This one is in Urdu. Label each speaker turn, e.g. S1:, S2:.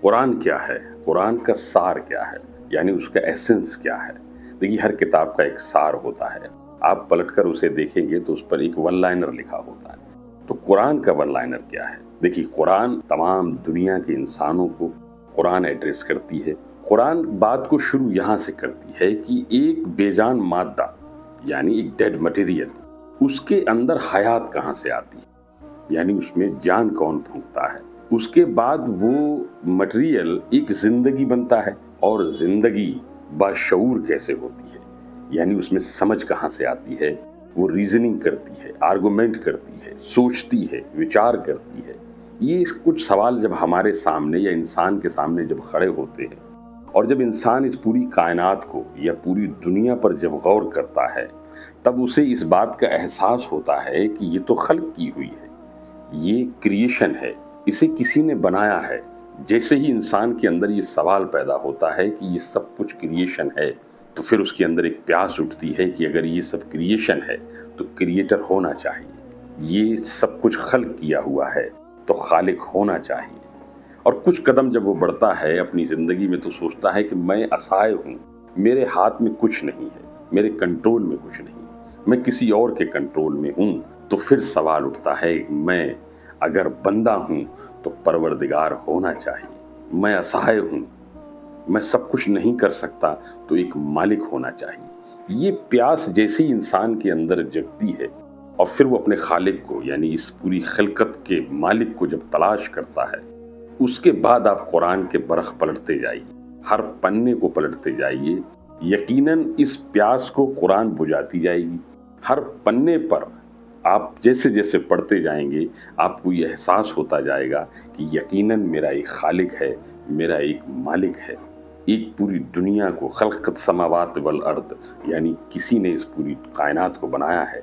S1: قرآن کیا ہے؟ قرآن کا سار کیا ہے؟ یعنی اس کا ایسنس کیا ہے؟ دیکھیے، ہر کتاب کا ایک سار ہوتا ہے. آپ پلٹ کر اسے دیکھیں گے تو اس پر ایک ون لائنر لکھا ہوتا ہے. تو قرآن کا ون لائنر کیا ہے؟ دیکھیے، قرآن تمام دنیا کے انسانوں کو قرآن ایڈریس کرتی ہے. قرآن بات کو شروع یہاں سے کرتی ہے کہ ایک بے جان مادہ، یعنی ایک ڈیڈ مٹیریل، اس کے اندر حیات کہاں سے آتی ہے، یعنی اس میں جان کون پھونکتا ہے. اس کے بعد وہ مٹیریل ایک زندگی بنتا ہے، اور زندگی باشعور کیسے ہوتی ہے، یعنی اس میں سمجھ کہاں سے آتی ہے. وہ ریزننگ کرتی ہے، آرگومنٹ کرتی ہے، سوچتی ہے، وچار کرتی ہے. یہ کچھ سوال جب ہمارے سامنے یا انسان کے سامنے جب کھڑے ہوتے ہیں، اور جب انسان اس پوری کائنات کو یا پوری دنیا پر جب غور کرتا ہے، تب اسے اس بات کا احساس ہوتا ہے کہ یہ تو خلق کی ہوئی ہے، یہ کریشن ہے، اسے کسی نے بنایا ہے. جیسے ہی انسان کے اندر یہ سوال پیدا ہوتا ہے کہ یہ سب کچھ کریشن ہے، تو پھر اس کے اندر ایک پیاس اٹھتی ہے کہ اگر یہ سب کریشن ہے تو کریٹر ہونا چاہیے. یہ سب کچھ خلق کیا ہوا ہے تو خالق ہونا چاہیے. اور کچھ قدم جب وہ بڑھتا ہے اپنی زندگی میں، تو سوچتا ہے کہ میں اسائے ہوں، میرے ہاتھ میں کچھ نہیں ہے، میرے کنٹرول میں کچھ نہیں، میں کسی اور کے کنٹرول میں ہوں. تو پھر سوال اٹھتا ہے، میں اگر بندہ ہوں تو پروردگار ہونا چاہیے. میں اسائے ہوں، میں سب کچھ نہیں کر سکتا، تو ایک مالک ہونا چاہیے. یہ پیاس جیسے ہی انسان کے اندر جگتی ہے، اور پھر وہ اپنے خالق کو، یعنی اس پوری خلقت کے مالک کو جب تلاش کرتا ہے، اس کے بعد آپ قرآن کے برخ پلٹتے جائیے، ہر پنے کو پلٹتے جائیے. یقیناً اس پیاس کو قرآن بجھاتی جائے گی. ہر پنے پر آپ جیسے جیسے پڑھتے جائیں گے، آپ کو یہ احساس ہوتا جائے گا کہ یقیناً میرا ایک خالق ہے، میرا ایک مالک ہے. ایک پوری دنیا کو، خلقت السماوات والارض، یعنی کسی نے اس پوری کائنات کو بنایا ہے.